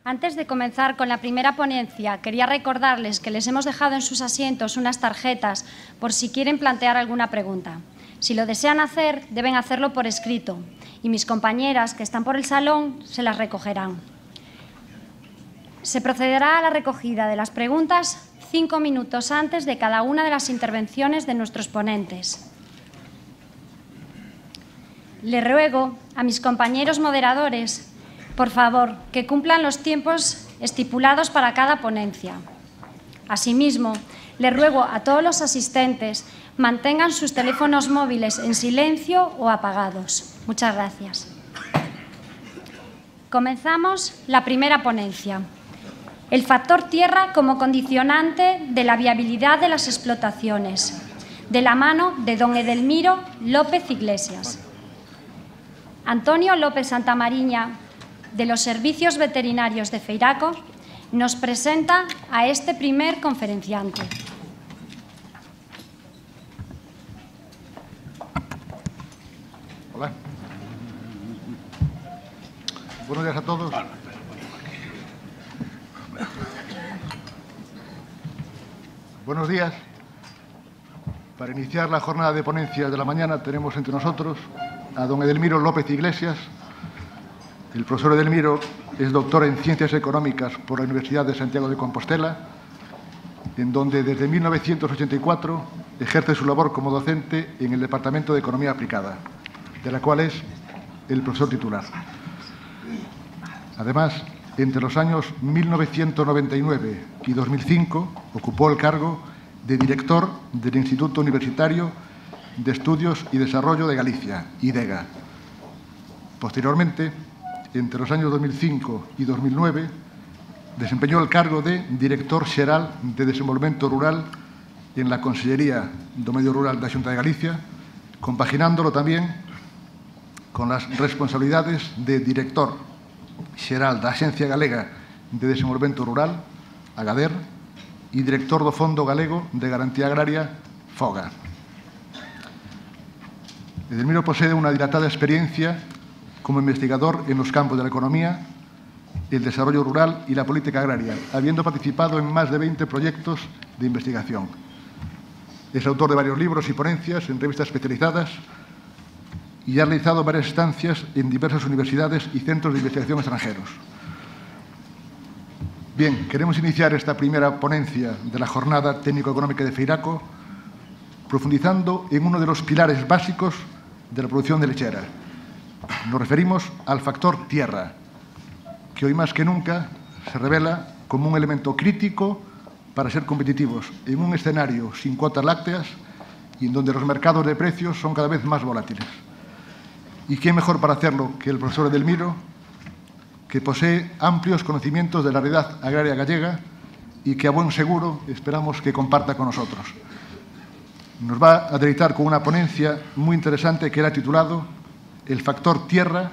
Antes de comenzar con la primera ponencia, quería recordarles que les hemos dejado en sus asientos unas tarjetas por si quieren plantear alguna pregunta. Si lo desean hacer, deben hacerlo por escrito y mis compañeras que están por el salón se las recogerán. Se procederá a la recogida de las preguntas 5 minutos antes de cada una de las intervenciones de nuestros ponentes. Le ruego a mis compañeros moderadores, por favor, que cumplan los tiempos estipulados para cada ponencia. Asimismo, le ruego a todos los asistentes mantengan sus teléfonos móviles en silencio o apagados. Muchas gracias. Comenzamos la primera ponencia. El factor tierra como condicionante de la viabilidad de las explotaciones, de la mano de don Edelmiro López Iglesias. Antonio López Santamariña, de los Servicios Veterinarios de Feiraco, nos presenta a este primer conferenciante. Hola. Buenos días a todos. Buenos días. Para iniciar la jornada de ponencias de la mañana tenemos entre nosotros a don Edelmiro López Iglesias. El profesor Edelmiro es doctor en Ciencias Económicas por la Universidad de Santiago de Compostela, en donde desde 1984 ejerce su labor como docente en el Departamento de Economía Aplicada, de la cual es el profesor titular. Además, entre los años 1999 y 2005 ocupó el cargo de director del Instituto Universitario de Estudios y Desarrollo de Galicia, IDEGA. Posteriormente, entre los años 2005 y 2009, desempeñó el cargo de director xeral de Desenvolvemento Rural en la Consellería do Medio Rural da Xunta de Galicia, compaginándolo también con las responsabilidades de director xeral da Axencia Galega de Desenvolvemento Rural, AGADER, y director do Fondo Galego de Garantía Agraria, FOGA. Edelmiro posee una dilatada experiencia como investigador en los campos de la economía, el desarrollo rural y la política agraria, habiendo participado en más de 20 proyectos de investigación. Es autor de varios libros y ponencias en revistas especializadas y ha realizado varias estancias en diversas universidades y centros de investigación extranjeros. Bien, queremos iniciar esta primera ponencia de la Jornada Técnico-Económica de Feiraco profundizando en uno de los pilares básicos de la producción de lechera. Nos referimos al factor tierra, que hoy más que nunca se revela como un elemento crítico para ser competitivos en un escenario sin cuotas lácteas y en donde los mercados de precios son cada vez más volátiles. ¿Y quién mejor para hacerlo que el profesor Edelmiro, que posee amplios conocimientos de la realidad agraria gallega y que a buen seguro esperamos que comparta con nosotros? Nos va a deleitar con una ponencia muy interesante que era titulado El factor tierra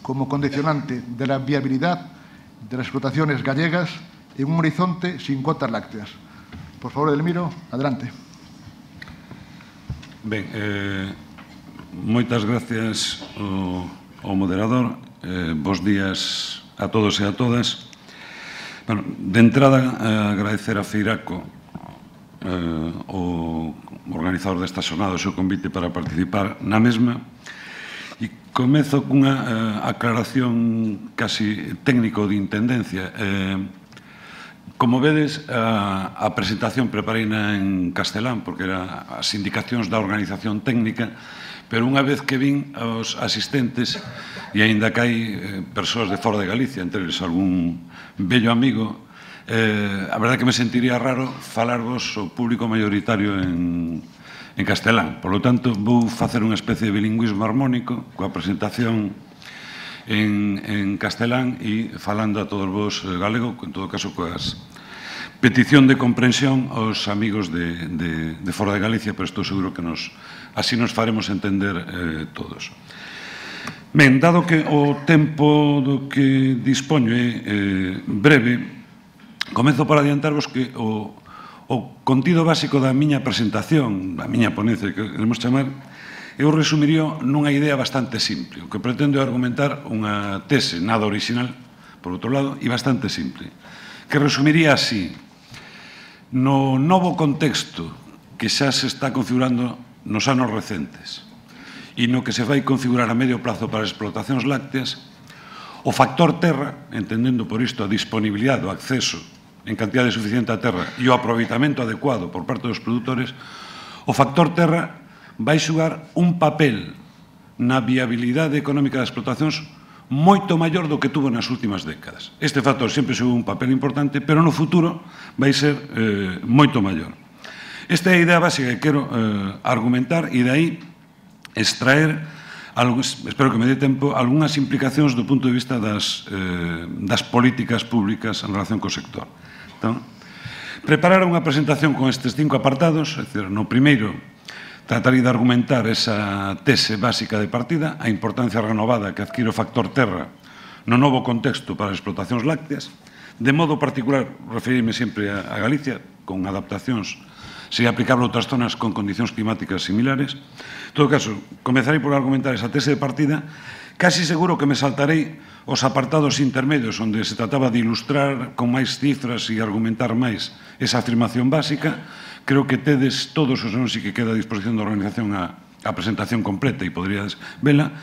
como condicionante de la viabilidad de las explotaciones gallegas en un horizonte sin cuotas lácteas. Por favor, Edelmiro, adelante. Ben, moitas gracias ao moderador. Bos días a todos e a todas. Bueno, de entrada, agradecer a Feiraco, o organizador desta xornada, o seu convite para participar na mesma. E comezo cunha aclaración casi técnico de intendencia. Como vedes, a presentación prepareina en castelán, porque era as indicacións da organización técnica, pero unha vez que vin aos asistentes, e aínda que hai persoas de fora de Galicia, entre eles algún bello amigo, a verdade que me sentiría raro falarvos ao público maioritario en castelán. Por lo tanto, vou facer unha especie de bilingüismo armónico coa presentación en castelán e falando a todos vos galego, en todo caso, coas petición de comprensión aos amigos de fora de Galicia, pero estou seguro que así nos faremos entender todos. Ben, dado que o tempo do que dispoño é breve, comezo por adiantarvos que o contido básico da miña presentación, da miña ponencia, que queremos chamar, eu resumiría nunha idea bastante simple. O que pretendo é argumentar unha tese nada original, por outro lado, e bastante simple, que resumiría así: no novo contexto que xa se está configurando nos anos recentes e no que se vai configurar a medio plazo para as explotacións lácteas, o factor terra, entendendo por isto a disponibilidade, o acceso en cantidade suficiente a terra e o aproveitamento adecuado por parte dos produtores, o factor terra vai xugar un papel na viabilidade económica das explotacións moito maior do que tuvo nas últimas décadas. Este factor sempre xogou un papel importante, pero no futuro vai ser moito maior. Esta é a idea básica que quero argumentar e de aí extraer, espero que me dé tempo, algunhas implicacións do punto de vista das políticas públicas en relación co sector. Entón, preparar unha presentación con estes 5 apartados, é dicir, no primeiro, tratarei de argumentar esa tese básica de partida, a importancia renovada que adquire o factor terra no novo contexto para as explotacións lácteas, de modo particular, referirme sempre a Galicia, con adaptacións, sería aplicable a outras zonas con condicións climáticas similares. En todo caso, comezarei por argumentar esa tese de partida. Casi seguro que me saltarei os apartados intermedios onde se trataba de ilustrar con máis cifras e argumentar máis esa afirmación básica. Creo que tedes todos os anos e que queda a disposición da organización a presentación completa e poderíades vela.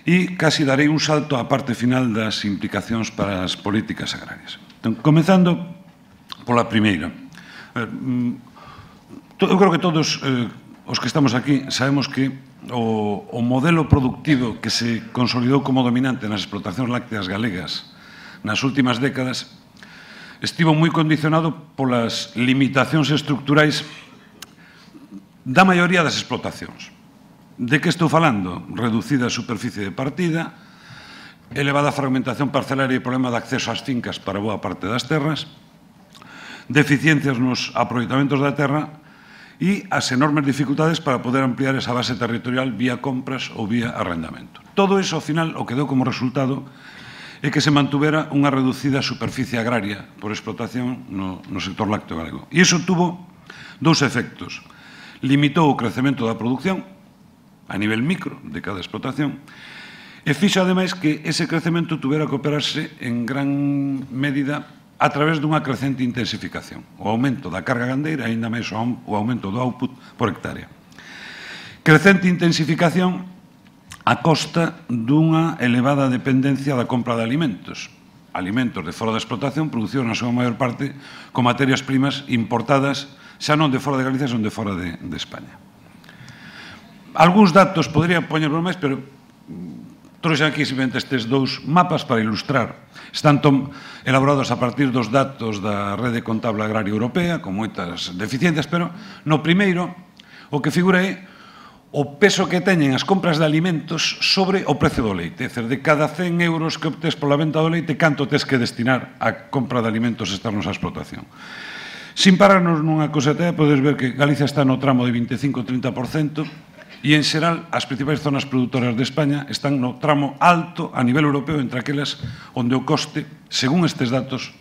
E casi darei un salto á parte final das implicacións para as políticas agrarias. Entón, comezando pola primeira. Eu creo que todos os que estamos aquí sabemos que o modelo productivo que se consolidou como dominante nas explotacións lácteas galegas nas últimas décadas estivo moi condicionado polas limitacións estructurais da maioría das explotacións. De que estou falando? Reducida superficie de partida, elevada fragmentación parcelaria e problema de acceso ás fincas para boa parte das terras, deficiencias nos aproveitamentos da terra e as enormes dificultades para poder ampliar esa base territorial vía compras ou vía arrendamento. Todo iso, ao final, o que deu como resultado é que se mantuvera unha reducida superficie agraria por explotación no sector lácteo galego. E iso tuvo dous efectos. Limitou o crecemento da produción a nivel micro de cada explotación e fixo, ademais, que ese crecemento tuvera que operarse en gran medida a través dunha crecente intensificación, o aumento da carga gandeira, aínda máis o aumento do output por hectárea. Crecente intensificación a costa dunha elevada dependencia da compra de alimentos. Alimentos de fora da explotación producidos na súa maior parte con materias primas importadas xa non de fora de Galicia, son de fora de España. Algúns datos podría poñervos máis, pero trouxen aquí simplemente estes dous mapas para ilustrar. Están elaborados a partir dos datos da Rede Contable Agraria Europea, con moitas deficiencias, pero no primeiro o que figura é o peso que teñen as compras de alimentos sobre o precio do leite. É dicir, de cada 100 euros que obtes pola venta do leite, canto tes que destinar a compra de alimentos externos á explotación. Sin pararnos nunha coseta, podes ver que Galicia está no tramo de 25-30%, e, en xeral, as principais zonas produtoras de España están no tramo alto a nivel europeo, entre aquelas onde o coste, según estes datos,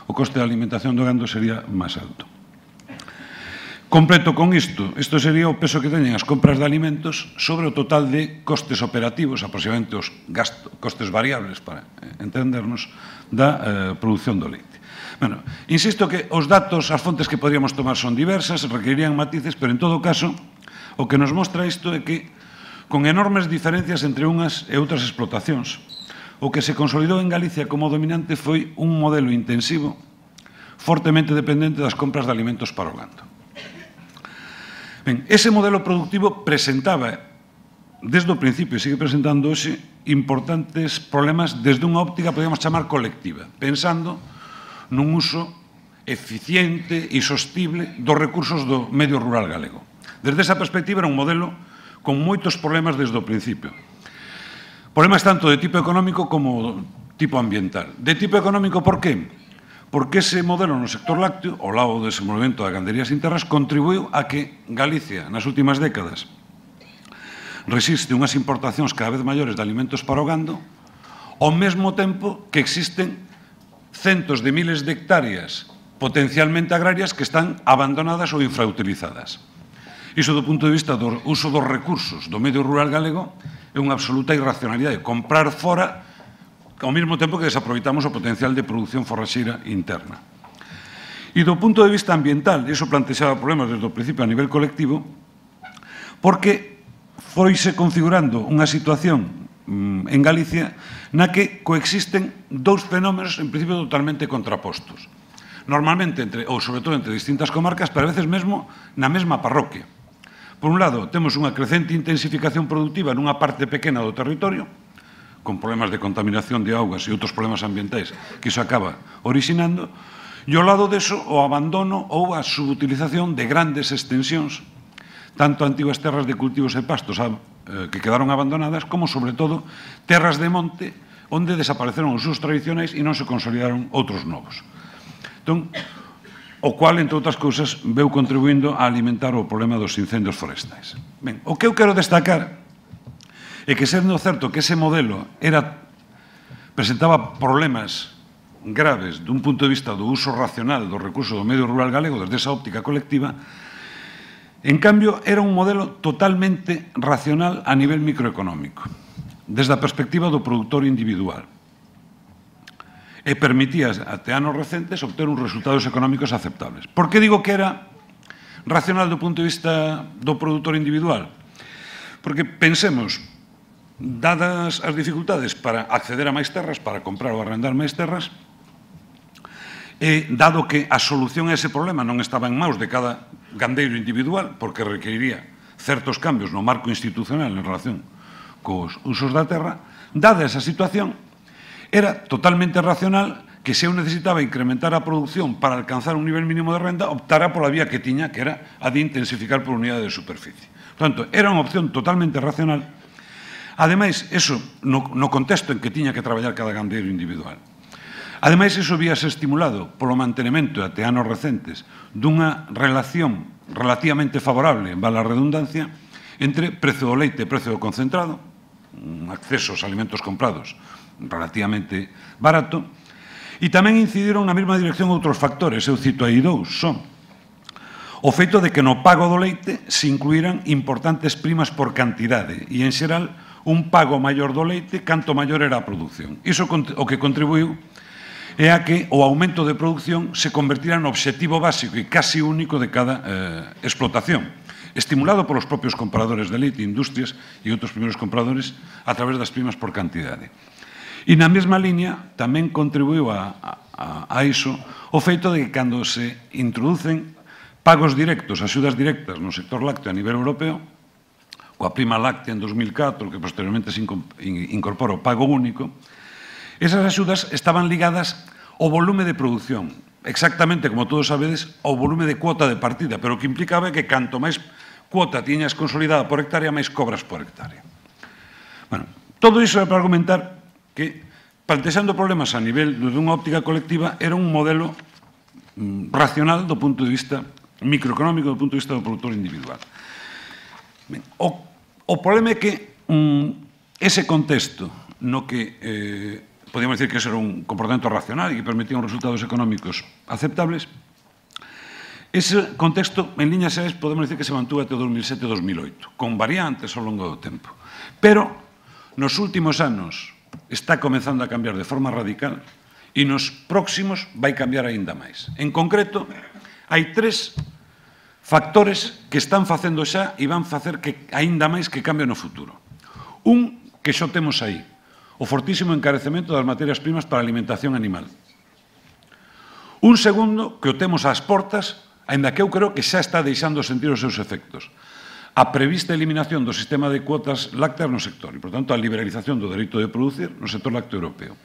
o coste de alimentación do gando sería máis alto. Completo con isto sería o peso que teñen as compras de alimentos sobre o total de costes operativos, aproximadamente os costes variables, para entendernos, da produción do leite. Bueno, insisto que os datos, as fontes que podríamos tomar son diversas, requerirían matices, pero en todo caso, o que nos mostra isto é que, con enormes diferencias entre unhas e outras explotacións, o que se consolidou en Galicia como dominante foi un modelo intensivo, fortemente dependente das compras de alimentos para o gando. Ben, ese modelo productivo presentaba, desde o principio, e sigue presentando hoxe, importantes problemas desde unha óptica, podríamos chamar, colectiva, pensando nun uso eficiente e sostible dos recursos do medio rural galego. Desde esa perspectiva era un modelo con moitos problemas desde o principio. Problemas tanto de tipo económico como tipo ambiental. De tipo económico, por qué? Porque ese modelo no sector lácteo, ao lado do desenvolvemento da gandería sin terras, contribuiu a que Galicia, nas últimas décadas, resiste unhas importacións cada vez maiores de alimentos para o gando, ao mesmo tempo que existen centos de miles de hectáreas potencialmente agrarias que están abandonadas ou infrautilizadas. Iso, do punto de vista do uso dos recursos do medio rural galego, é unha absoluta irracionalidade. Comprar fora ao mesmo tempo que desaproveitamos o potencial de produción forraxeira interna. E do punto de vista ambiental, e iso plantexaba problemas desde o principio a nivel colectivo, porque foise configurando unha situación en Galicia na que coexisten dous fenómenos en principio totalmente contrapostos. Normalmente, ou sobre todo entre distintas comarcas, pero a veces mesmo na mesma parroquia. Por un lado, temos unha crecente intensificación productiva nunha parte pequena do territorio, con problemas de contaminación de augas e outros problemas ambientais que iso acaba orixinando, e ao lado deso o abandono ou a subutilización de grandes extensións, tanto antiguas terras de cultivos e pastos que quedaron abandonadas, como, sobre todo, terras de monte onde desapareceron os usos tradicionais e non se consolidaron outros novos. Entón, o cual, entre outras cousas, veu contribuindo a alimentar o problema dos incendios forestais. Ben, o que eu quero destacar é que, sendo certo que ese modelo presentaba problemas graves dun punto de vista do uso racional do recurso do medio rural galego desde esa óptica colectiva, en cambio, era un modelo totalmente racional a nivel microeconómico, desde a perspectiva do produtor individual. E permitía, até anos recentes, obter uns resultados económicos aceptables. Por que digo que era racional do punto de vista do produtor individual? Porque pensemos, dadas as dificultades para acceder a máis terras, para comprar ou arrendar máis terras, dado que a solución a ese problema non estaba en maus de cada gandeiro individual, porque requeriría certos cambios no marco institucional en relación cos usos da terra, dada esa situación, era totalmente racional que se eu necesitaba incrementar a produción para alcanzar un nivel mínimo de renda, optara pola vía que tiña, que era a de intensificar por unidade de superficie. Por tanto, era unha opción totalmente racional. Ademais, eso no contexto en que tiña que traballar cada gandeiro individual. Ademais, iso víase estimulado polo mantenimento até anos recentes dunha relación relativamente favorable, vale a redundancia, entre prezo do leite e prezo do concentrado, un acceso aos alimentos comprados relativamente barato, e tamén incidiron na mesma dirección outros factores, eu cito aí dous, son o feito de que no pago do leite se incluíran importantes primas por cantidade e, en xeral, un pago maior do leite canto maior era a produción. Iso o que contribuiu é a que o aumento de produción se convertira no obxectivo básico e casi único de cada explotación, estimulado polos propios compradores de leite, industrias e outros primeiros compradores a través das primas por cantidade. E na mesma liña tamén contribuiu a iso o feito de que cando se introducen pagos directos, axudas directas no sector lácteo a nivel europeo, coa prima láctea en 2004, que posteriormente se incorpora o pago único, esas axudas estaban ligadas ao volume de produción, exactamente, como todos sabedes, ao volume de cuota de partida, pero o que implicaba é que canto máis cuota tiñas consolidada por hectárea, máis cobras por hectárea. Bueno, todo iso é para argumentar que, plantexando problemas a nivel dunha óptica colectiva, era un modelo racional do punto de vista microeconómico, do punto de vista do produtor individual. O problema é que ese contexto no que podíamos decir que ese era un comportamento racional e que permitía uns resultados económicos aceptables, ese contexto, en líneas xerais, podemos decir que se mantuvo até o 2007-2008, con variantes ao longo do tempo. Pero, nos últimos anos, está comenzando a cambiar de forma radical e nos próximos vai cambiar aínda máis. En concreto, hai tres factores que están facendo xa e van facer que aínda máis que cambie no futuro. Un, que xa temos aí, o fortísimo encarecemento das materias primas para a alimentación animal. Un segundo, que o temos ás portas, aínda que eu creo que xa está deixando sentir os seus efectos, a prevista eliminación do sistema de cuotas lácteas no sector e, por tanto, a liberalización do dereito de producir no sector lácteo europeo.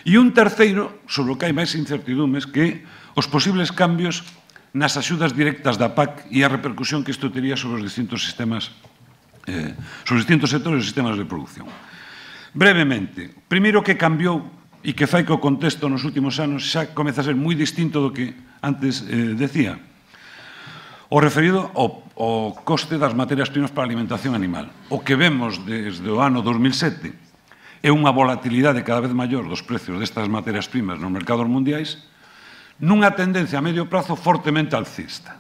E un terceiro, sobre o que hai máis incertidumes, que os posibles cambios nas axudas directas da PAC e a repercusión que isto tería sobre os distintos sistemas, sobre os distintos sectores e sistemas de producción. Brevemente, primeiro que cambiou e que fai que o contexto nos últimos anos xa comeza a ser moi distinto do que antes decía, o referido ao coste das materias primas para a alimentación animal. O que vemos desde o ano 2007 é unha volatilidade cada vez maior dos precios destas materias primas nos mercados mundiais, nunha tendencia a medio prazo fortemente alcista.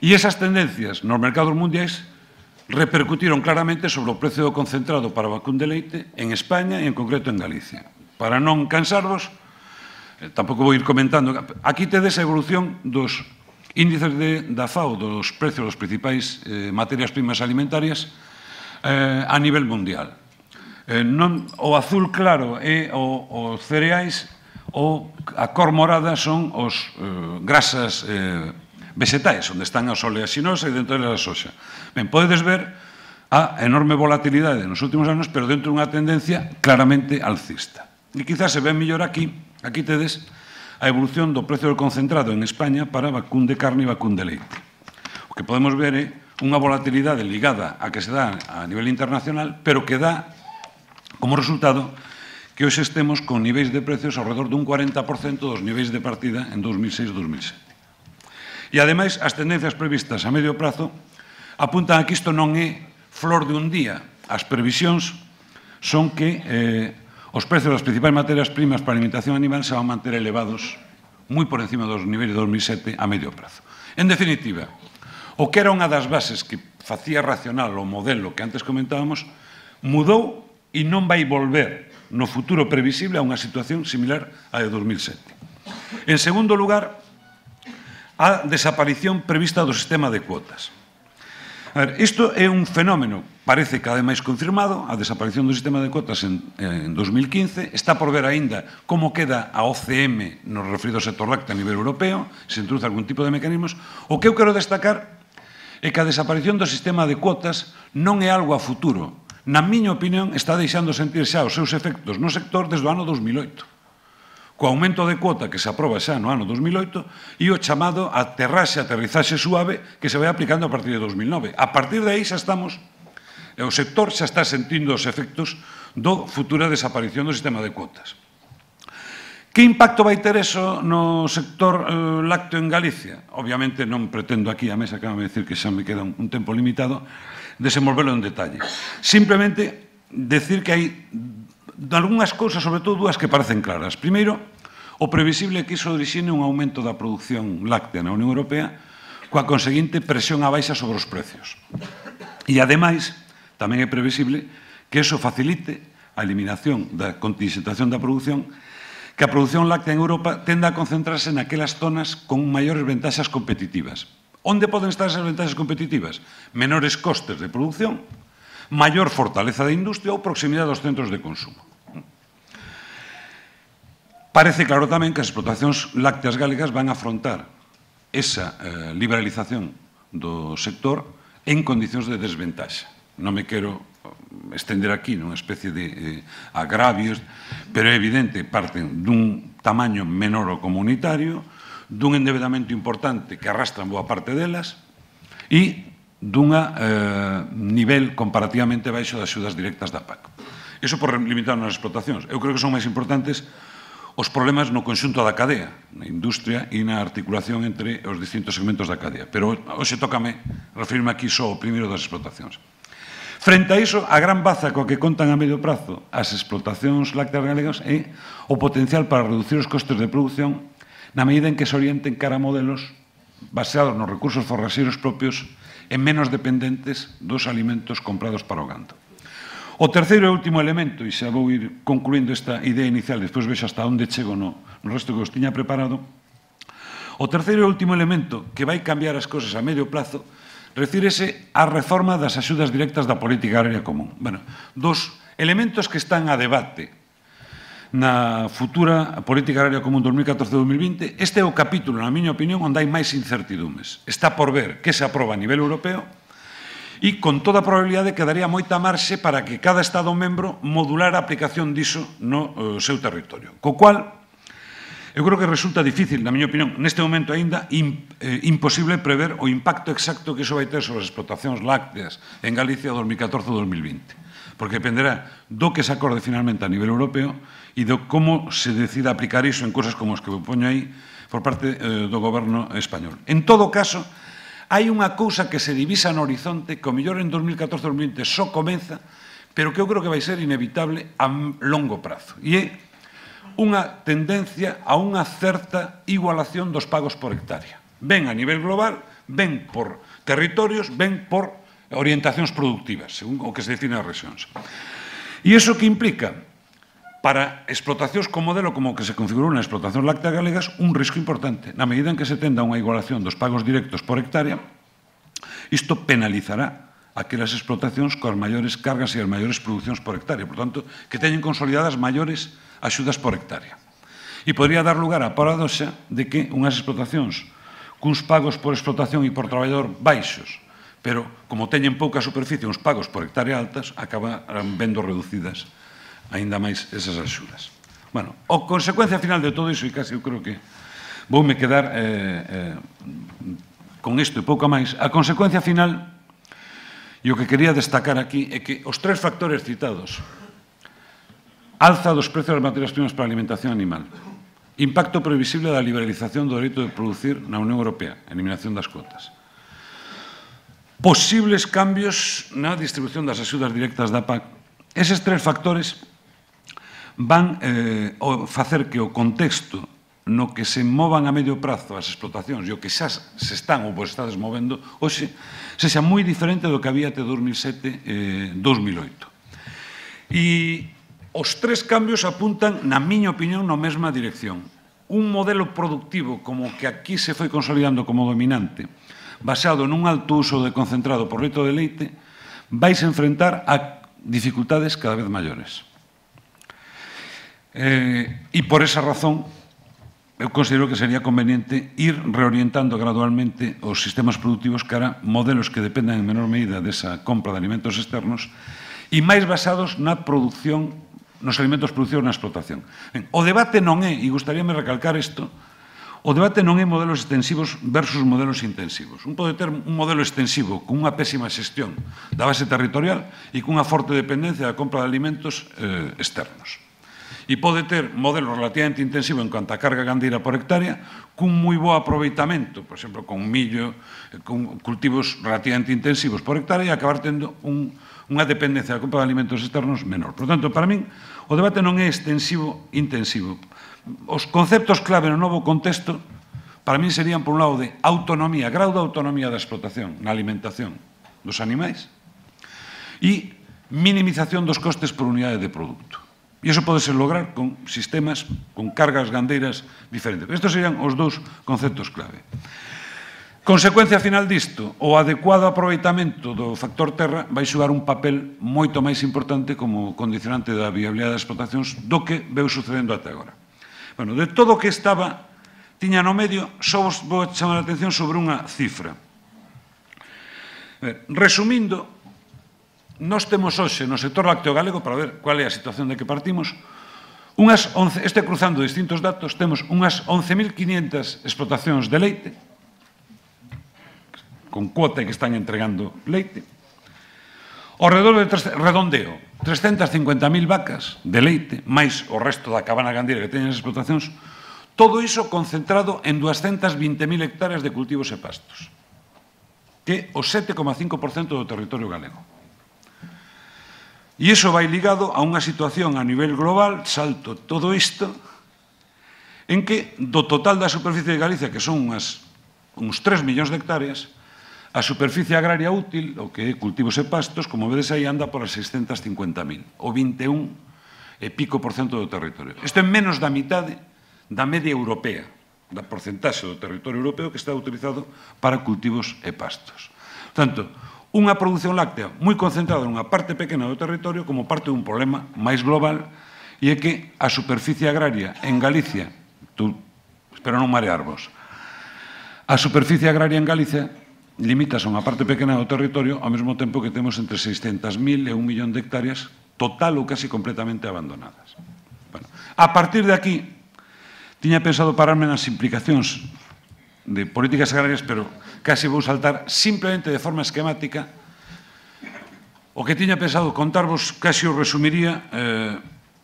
E esas tendencias nos mercados mundiais repercutiron claramente sobre o precio do concentrado para o vacún de leite en España e en concreto en Galicia. Para non cansarvos, tampouco vou ir comentando, aquí tedes a evolución dos índices da FAO dos precios dos principais materias primas alimentarias a nivel mundial. O azul claro é os cereais, a cor morada son os grasas vegetais, onde están a oleaginosa e dentro da soxa. Ben, podedes ver a enorme volatilidade nos últimos anos, pero dentro dunha tendencia claramente alcista. E quizás se ven mellor aquí tedes a evolución do precio do concentrado en España para vacún de carne e vacún de leite. O que podemos ver é unha volatilidade ligada a que se dá a nivel internacional, pero que dá como resultado que hoxe estemos con niveis de precios ao redor dun 40% dos niveis de partida en 2006-2007. E, ademais, as tendencias previstas a medio prazo apuntan a que isto non é flor de un día. As previsións son que os precios das principais materias primas para a alimentación animal se van manter elevados moi por encima dos niveis de 2007 a medio prazo. En definitiva, o que era unha das bases que facía racional o modelo que antes comentábamos mudou e non vai volver no futuro previsible a unha situación similar á de 2007. En segundo lugar, a desaparición prevista do sistema de cuotas. A ver, isto é un fenómeno, parece cada vez máis confirmado, a desaparición do sistema de cuotas en 2015, está por ver aínda como queda a OCM no referido ao sector lácteo a nivel europeo, se introduce algún tipo de mecanismos. O que eu quero destacar é que a desaparición do sistema de cuotas non é algo a futuro. Na miña opinión, está deixando sentir xa os seus efectos no sector desde o ano 2008. Co aumento de cuota que se aproba xa no ano 2008 e o chamado aterraxe suave que se vai aplicando a partir de 2009. A partir de aí xa estamos, o sector xa está sentindo os efectos do futura desaparición do sistema de cuotas. Que impacto vai ter eso no sector lácteo en Galicia? Obviamente non pretendo aquí, a mesa acaba de decir que xa me queda un tempo limitado, desenvolverlo en detalle. Simplemente decir que hai algunhas cousas, sobre todo dúas, que parecen claras. Primeiro, o previsible é que iso orixine un aumento da produción láctea na Unión Europea coa conseguinte presión á baixa sobre os precios. E, ademais, tamén é previsible que iso facilite a eliminación da contingentación da produción, que a produción láctea en Europa tenda a concentrarse naquelas zonas con maiores ventaxas competitivas. Onde poden estar esas ventaxas competitivas? Menores costes de produción, maior fortaleza da industria ou proximidade aos centros de consumo. Parece claro tamén que as explotacións lácteas galegas van a afrontar esa liberalización do sector en condicións de desventaxa. Non me quero estender aquí nunha especie de agravios, pero é evidente, parten dun tamaño menor ao comunitario, dun endeudamento importante que arrastran boa parte delas e dun nivel comparativamente baixo das axudas directas da PAC. Iso por limitar nas explotacións. Eu creo que son máis importantes os problemas no conxunto da cadea, na industria e na articulación entre os distintos segmentos da cadea. Pero hoxe tócame referirme aquí só ao primeiro das explotacións. Frente a iso, a gran baza coa que contan a medio prazo as explotacións lácteas galegas é o potencial para reducir os costes de produción na medida en que se orienten cara a modelos baseados nos recursos forraxeiros propios e menos dependentes dos alimentos comprados para o gando. O terceiro e último elemento, e xa vou ir concluindo esta idea inicial, despois vexo hasta onde chego no resto que os tiña preparado, o terceiro e último elemento que vai cambiar as cousas a medio plazo refírese á reforma das axudas directas da política agraria común. Dos elementos que están a debate na futura política agraria común 2014-2020, este é o capítulo, na miña opinión, onde hai máis incertidumes. Está por ver que se aproba a nivel europeo e, con toda a probabilidade, quedaría moita marxe para que cada Estado membro modulara a aplicación diso no seu territorio. Co cual, eu creo que resulta difícil, na miña opinión, neste momento aínda imposible prever o impacto exacto que iso vai ter sobre as explotacións lácteas en Galicia 2014-2020. Porque dependerá do que se acorde finalmente a nivel europeo e de como se decida aplicar iso en cousas como as que eu poño aí por parte do goberno español. En todo caso, hai unha cousa que se divisa no horizonte que o mellor en 2014-2020 só comeza, pero que eu creo que vai ser inevitable a longo prazo. E é unha tendencia a unha certa igualación dos pagos por hectárea. Ben a nivel global, ben por territorios, ben por orientacións productivas, según o que se define as rexións. E iso que implica para explotacións con modelo como o que se configurou na explotación láctea galegas un risco importante. Na medida en que se tenda unha igualación dos pagos directos por hectárea, isto penalizará aquelas explotacións coas maiores cargas e as maiores producións por hectárea. Por tanto, que teñen consolidadas maiores axudas por hectárea. E podría dar lugar á paradoxa de que unhas explotacións cuns pagos por explotación e por traballador baixos, pero como teñen pouca superficie, uns pagos por hectárea altas, acabarán vendo reducidas aínda máis esas axudas. Bueno, a consecuencia final de todo iso, e casi eu creo que voume quedar con isto e pouco máis, a consecuencia final, e o que quería destacar aquí, é que os tres factores citados, alza dos prezos das materias primas para a alimentación animal, impacto previsible da liberalización do dereito de producir na Unión Europea, eliminación das cuotas, posibles cambios na distribución das axudas directas da PAC, eses tres factores van facer que o contexto no que se movan a medio prazo as explotacións e o que xa se están ou vos estades movendo hoxe sexa moi diferente do que había até 2007-2008. E os tres cambios apuntan, na miña opinión, na mesma dirección. Un modelo productivo como que aquí se foi consolidando como dominante, basado nun alto uso de concentrado por litro de leite, vais a enfrentar a dificultades cada vez maiores. E por esa razón, eu considero que sería conveniente ir reorientando gradualmente os sistemas productivos cara a modelos que dependan en menor medida desa compra de alimentos externos e máis basados na produción, nos alimentos producidos na explotación. O debate non é, e gustaríame recalcar isto, o debate non é modelos extensivos versus modelos intensivos. Un pode ter un modelo extensivo con unha pésima xestión da base territorial e cunha forte dependencia da compra de alimentos externos. E pode ter modelo relativamente intensivo en cuanto a carga gandeira por hectárea cun moi bo aproveitamento, por exemplo, con millo, con cultivos relativamente intensivos por hectárea e acabar tendo unha dependencia da compra de alimentos externos menor. Por tanto, para min, o debate non é extensivo-intensivo. Os conceptos clave no novo contexto, para min serían, por un lado, de autonomía, grau de autonomía da explotación na alimentación dos animais e minimización dos costes por unidade de produto. E iso pode ser lograr con sistemas, con cargas gandeiras diferentes. Estos serían os dous conceptos clave. Consecuencia final disto, o adecuado aproveitamento do factor terra vai xogar un papel moito máis importante como condicionante da viabilidade das explotacións do que veu sucedendo até agora. Bueno, de todo o que estaba, tiña no medio, só vos vou chamar a atención sobre unha cifra. Resumindo, nós temos hoxe no sector lácteo galego, para ver cual é a situación de que partimos, cruzando distintos datos, temos unhas 11.500 explotacións de leite, con cuota e que están entregando leite, ao redor de redondeo, 350.000 vacas de leite, máis o resto da cabana gandeira que teñen as explotacións, todo iso concentrado en 220.000 hectáreas de cultivos e pastos, que é o 7,5% do territorio galego. E iso vai ligado a unha situación a nivel global, salto todo isto, en que do total da superficie de Galicia, que son uns 3 millóns de hectáreas, a superficie agraria útil, o que é cultivos e pastos, como vedes aí, anda por as 650.000, o 21 e pico por cento do territorio. Isto é menos da mitade da media europea, da porcentaxe do territorio europeo que está utilizado para cultivos e pastos. Tanto, unha produción láctea moi concentrada nunha parte pequena do territorio como parte dun problema máis global, e é que a superficie agraria en Galicia, espero non marearvos, a superficie agraria en Galicia limítase a unha parte pequena do territorio ao mesmo tempo que temos entre 600.000 e 1 millón de hectáreas total ou casi completamente abandonadas. Bueno, a partir de aquí, tiña pensado pararme nas implicacións de políticas agrarias, pero casi vou saltar simplemente de forma esquemática. O que tiña pensado contarvos casi o resumiría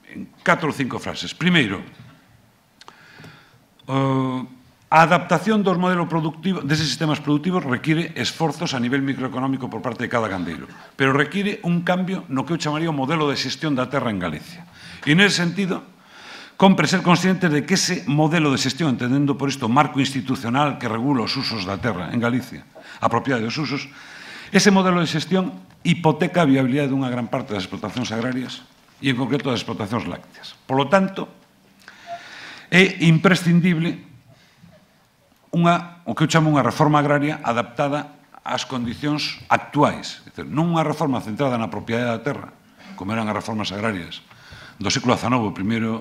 en 4 ou 5 frases. Primeiro, a adaptación dos modelos productivos, deses sistemas productivos, require esforzos a nivel microeconómico por parte de cada gandeiro, pero require un cambio no que eu chamaría o modelo de xestión da terra en Galicia. E nese sentido, compre ser consciente de que ese modelo de xestión, entendendo por isto o marco institucional que regula os usos da terra en Galicia, a propiedade dos usos, Ese modelo de xestión hipoteca a viabilidade dunha gran parte das explotacións agrarias e, en concreto, das explotacións lácteas. Por lo tanto, é imprescindible o que eu chamo unha reforma agraria adaptada ás condicións actuais. É dicir, non unha reforma centrada na propiedade da terra, como eran as reformas agrarias do século XIX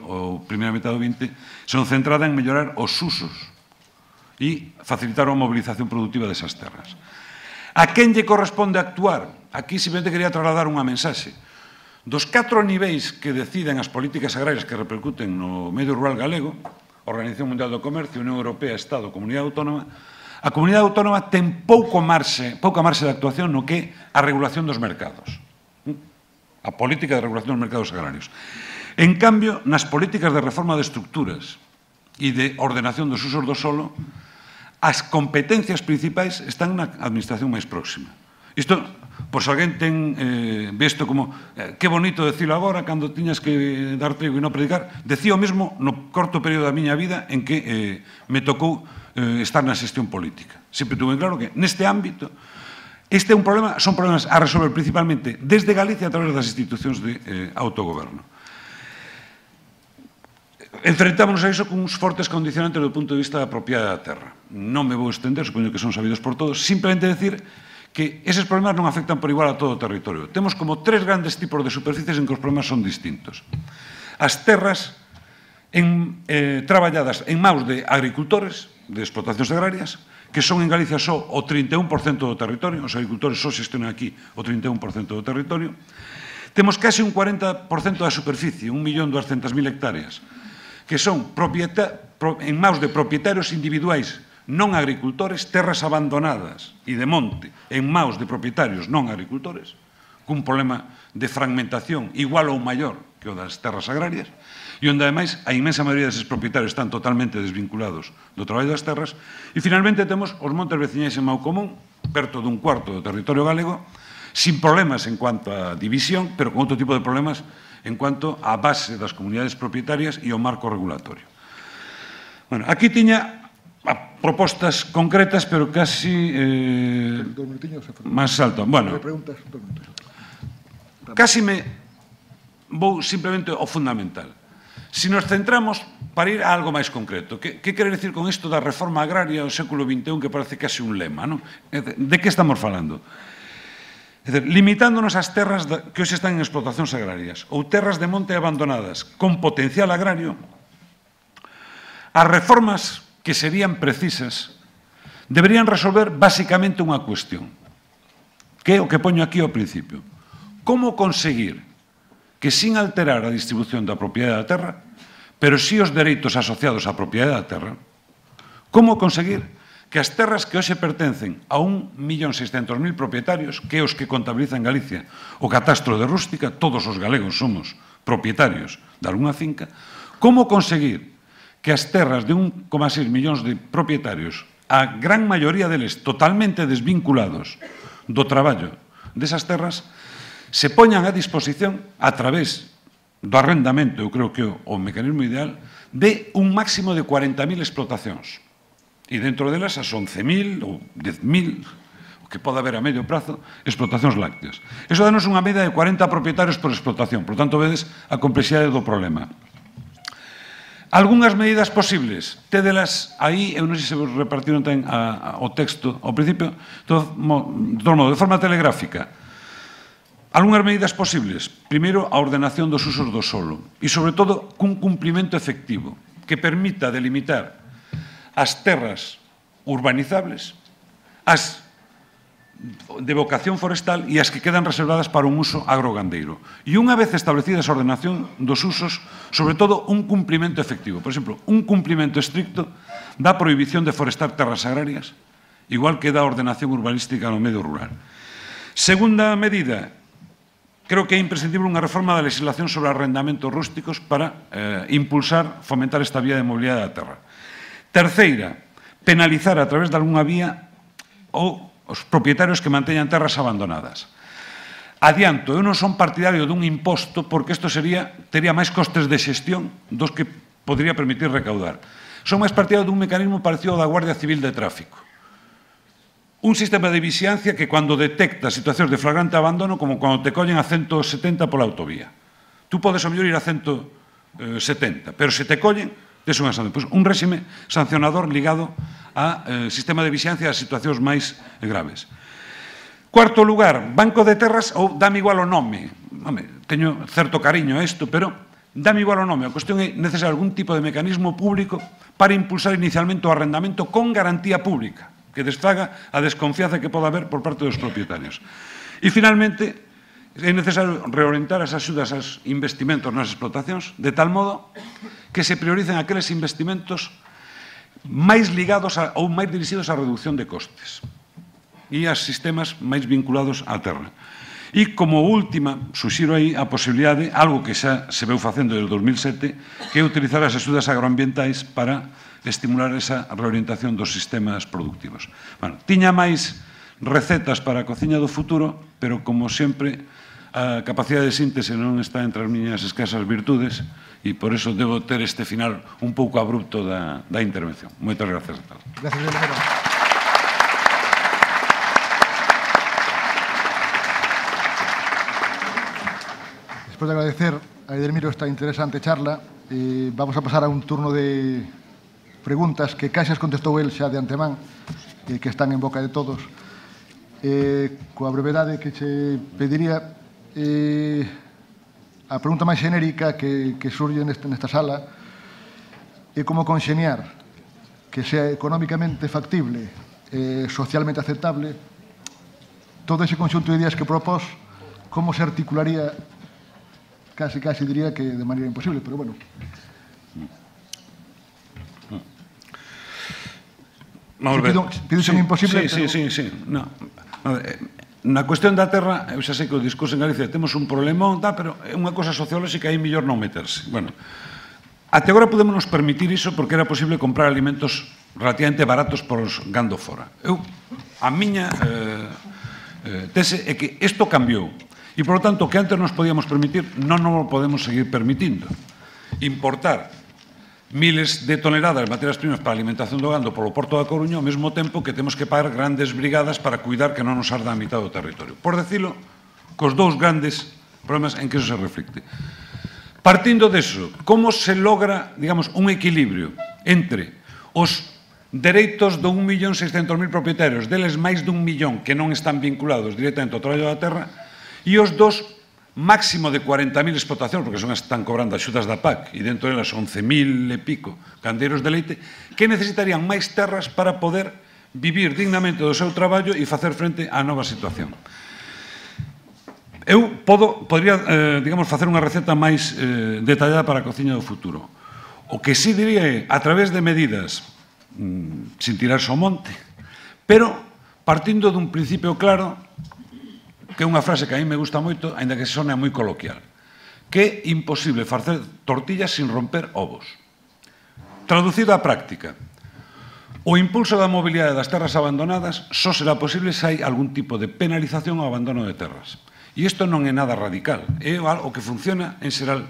ou primeira metade do XX, son centrada en mellorar os usos e facilitar a mobilización productiva desas terras. A quen lle corresponde actuar? Aquí simplemente quería trasladar unha mensaxe. Dos 4 niveis que deciden as políticas agrarias que repercuten no medio rural galego, Organización Mundial do Comercio, Unión Europea, Estado, Comunidade Autónoma, a Comunidade Autónoma ten pouca marxe de actuación no que é a regulación dos mercados, a política de regulación dos mercados agrarios. En cambio, nas políticas de reforma de estructuras e de ordenación dos usos do solo, as competencias principais están na administración máis próxima. Isto, por se alguén ve isto como que bonito decirlo agora, cando tiñas que dar trigo e non predicar, decía o mesmo no corto período da miña vida en que me tocou estar na xestión política. Sempre tuve claro que neste ámbito este é un problema, son problemas a resolver principalmente desde Galicia a través das institucións de autogoberno. Enfrentámonos a iso con uns fortes condicionantes do punto de vista da propiedade da terra. Non me vou estender, supoño que son sabidos por todos, simplemente decir que eses problemas non afectan por igual a todo o territorio. Temos como 3 grandes tipos de superficies en que os problemas son distintos. As terras traballadas en maus de agricultores, de explotacións agrarias, que son en Galicia só o 31% do territorio, os agricultores só xestionan aquí o 31% do territorio. Temos case un 40% da superficie, 1.200.000 hectáreas, que son en maus de propietarios individuais non agricultores, terras abandonadas e de monte en maus de propietarios non agricultores, cun problema de fragmentación igual ou maior que o das terras agrarias, e onde, ademais, a inmensa maioría deses propietarios están totalmente desvinculados do traballo das terras, e, finalmente, temos os montes veciñais en mau común, perto dun cuarto do territorio galego, sin problemas en cuanto a división, pero con outro tipo de problemas en cuanto á base das comunidades propietarias e ao marco regulatorio. Bueno, aquí tiña propostas concretas, pero casi máis alto. Bueno, casi me vou simplemente ao fundamental. Se nos centramos para ir a algo máis concreto, que quere decir con isto da reforma agraria do século XXI, que parece casi un lema, non? De que estamos falando? É dicir, limitándonos ás terras que hoxe están en explotacións agrarias ou terras de monte abandonadas con potencial agrario, as reformas que serían precisas deberían resolver basicamente unha cuestión, que é o que poño aquí ao principio. Como conseguir que, sin alterar a distribución da propiedade da terra, pero sí os dereitos asociados á propiedade da terra, como conseguir que as terras que hoxe pertencen a 1.600.000 propietarios, que é os que contabiliza en Galicia o catastro de rústica, todos os galegos somos propietarios de algunha finca, como conseguir que as terras de 1,6 millóns de propietarios, a gran maioría deles totalmente desvinculados do traballo desas terras, se poñan a disposición a través do arrendamento, eu creo que o mecanismo ideal, de un máximo de 40.000 explotacións. E dentro delas as 11.000 ou 10.000, o que pode haber a medio prazo, explotacións lácteas. Eso danos unha media de 40 propietarios por explotación, por tanto, vedes a complexidade do problema. Algúnas medidas posibles, tédelas aí, eu non sei se vos repartiron tamén o texto ao principio, de forma telegráfica. Algúnas medidas posibles. Primeiro, a ordenación dos usos do solo e, sobre todo, cun cumprimento efectivo que permita delimitar as terras urbanizables, as de vocación forestal e as que quedan reservadas para un uso agrogandeiro. E unha vez establecida esa ordenación dos usos, sobre todo un cumprimento efectivo. Por exemplo, un cumprimento estricto da prohibición de forestar terras agrarias, igual que da ordenación urbanística no medio rural. Segunda medida, creo que é imprescindible unha reforma da legislación sobre arrendamentos rústicos para impulsar, fomentar esta vía de mobilidade da terra. Terceira, penalizar a través de algunha vía os propietarios que manteñan terras abandonadas. Adianto, eu non son partidario dun imposto porque isto tería máis costes de xestión dos que podría permitir recaudar. Son máis partidario dun mecanismo parecido ao da Guardia Civil de Tráfico. un sistema de vixiancia que cando detecta situacións de flagrante abandono, como cando te collen a 170 pola autovía. Tú podes ao mellor ir a 170, pero se te collen, tes unha sanción. Pois un réxime sancionador ligado a sistema de vixiancia das situacións máis graves. Cuarto lugar, Banco de Terras, ou dame igual o nome. Home, teño certo cariño a isto, pero dame igual o nome. A cuestión é necesario algún tipo de mecanismo público para impulsar inicialmente o arrendamento con garantía pública, que desfaga a desconfianza que pode haber por parte dos propietarios. E, finalmente, é necesario reorientar as axudas aos investimentos nas explotacións de tal modo que se prioricen aqueles investimentos máis ligados ou máis dirixidos á reducción de costes e aos sistemas máis vinculados á terra. E, como última, suxiro aí a posibilidade, algo que xa se veu facendo desde 2007, que é utilizar as axudas agroambientais para estimular esa reorientación dos sistemas productivos. Bueno, tiña máis recetas para a cociña do futuro, pero, como sempre, a capacidade de síntese non está entre as miñas escasas virtudes e por eso debo ter este final un pouco abrupto da intervención. Moitas gracias a todos. Gracias, Edelmiro. Despois de agradecer a Edelmiro esta interesante charla, vamos a pasar a un turno de preguntas que case as contestou el xa de antemán, que están en boca de todos. Coa brevedade que che pediría, a pregunta máis xenérica que surge nesta sala é como conxeniar que sea económicamente factible e socialmente aceptable todo ese conxunto de ideas que propós, como se articularía, casi diría que de maneira imposible, pero bueno. Pido ser imposible, pero... Sí. Na cuestión da terra, eu xa sei que o discurso en Galicia temos un problemón, pero é unha cosa sociolóxica e é mellor non meterse. Bueno, até agora podemos nos permitir iso porque era posible comprar alimentos relativamente baratos por os gando fora. A miña tese é que isto cambiou e, por lo tanto, o que antes nos podíamos permitir non nos podemos seguir permitindo. Importar miles de toneladas de materias primas para a alimentación do gando polo Porto da Coruña ao mesmo tempo que temos que pagar grandes brigadas para cuidar que non nos arda a mitad do territorio. Por decirlo, cos dous grandes problemas en que eso se reflicte. Partindo deso, como se logra, digamos, un equilibrio entre os dereitos de 1.600.000 propietarios, deles máis de 1 millón que non están vinculados directamente ao traballo da terra, e os dos máximo de 40.000 explotacións, porque son as que están cobrando axudas da PAC, e dentro delas 11.000 e pico candeiros de leite, que necesitarían máis terras para poder vivir dignamente do seu traballo e facer frente á nova situación. Eu podría, digamos, facer unha receta máis detallada para a cociña do futuro. O que sí diría é, a través de medidas sin tirarse ao monte, pero partindo dun principio claro, que é unha frase que a mí me gusta moito, aínda que sone moi coloquial, que é imposible facer tortillas sin romper ovos. Traducido á práctica, o impulso da mobilidade das terras abandonadas só será posible se hai algún tipo de penalización ao abandono de terras. E isto non é nada radical, é algo que funciona en xeral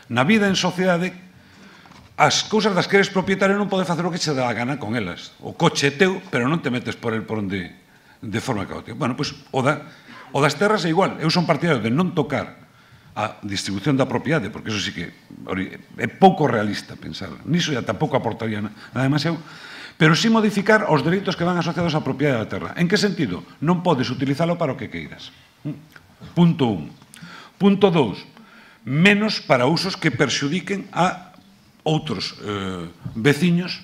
na vida en sociedade. As cousas das que eres propietario non podes facer o que che dá a gana con elas. O coche é teu, pero non te metes por el por onde de forma caótica. Bueno, pois o das terras é igual. Eu son partidario de non tocar a distribución da propiedade, porque eso sí que é pouco realista pensar. Niso ya tampouco aportaría nada demasiado, pero sí modificar os dereitos que van asociados á propiedade da terra. En que sentido? Non podes utilizalo para o que queiras. Punto 1. Punto 2. Menos para usos que perxudiquen a outros veciños,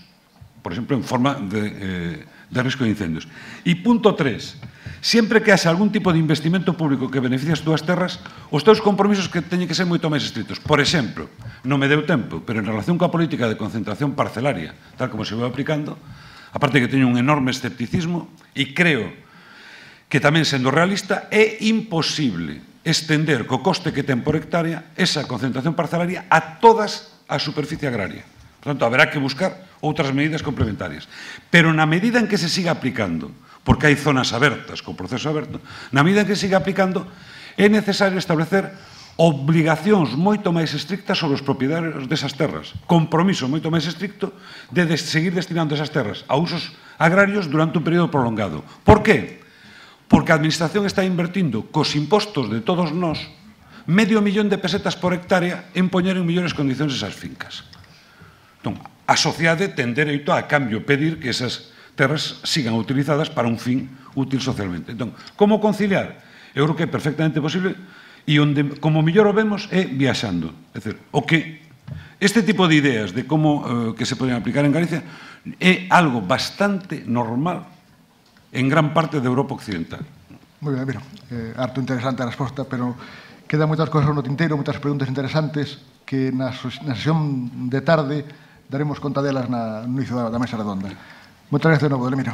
por exemplo, en forma de risco de incendios. E punto 3. Sempre que haxa algún tipo de investimento público que beneficie as túas terras, os teus compromisos que teñen que ser moito máis estritos. Por exemplo, non me deu tempo, pero en relación coa política de concentración parcelaria, tal como se vai aplicando, aparte que teño un enorme escepticismo, e creo que tamén, sendo realista, é imposible estender co coste que ten por hectárea esa concentración parcelaria a todas a superficie agraria. Por tanto, haberá que buscar outras medidas complementarias. Pero na medida en que se siga aplicando, porque hai zonas abertas, co proceso aberto, na medida en que se siga aplicando, é necesario establecer obligacións moito máis estrictas sobre os propietarios desas terras, compromiso moito máis estricto de seguir destinando esas terras a usos agrarios durante un período prolongado. Por qué? Porque a Administración está invertindo cos impostos de todos nós $500.000 de pesetas por hectárea en poñer en mellores condicións esas fincas. Entón, a sociedade ten dereito a cambio pedir que esas terras sigan utilizadas para un fin útil socialmente. Entón, como conciliar? Eu creo que é perfectamente posible e onde, como mellor o vemos, é viaxando. É dicir, o que este tipo de ideas de como que se poden aplicar en Galicia é algo bastante normal en gran parte de Europa Occidental. Moi ben, mira, harto interesante a resposta, pero quedan moitas cousas no tinteiro, moitas preguntas interesantes que na sesión de tarde daremos conta delas no inicio da mesa redonda. Moitas gracias de novo, Delimiro.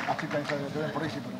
Así que ven por aí, sí, pero...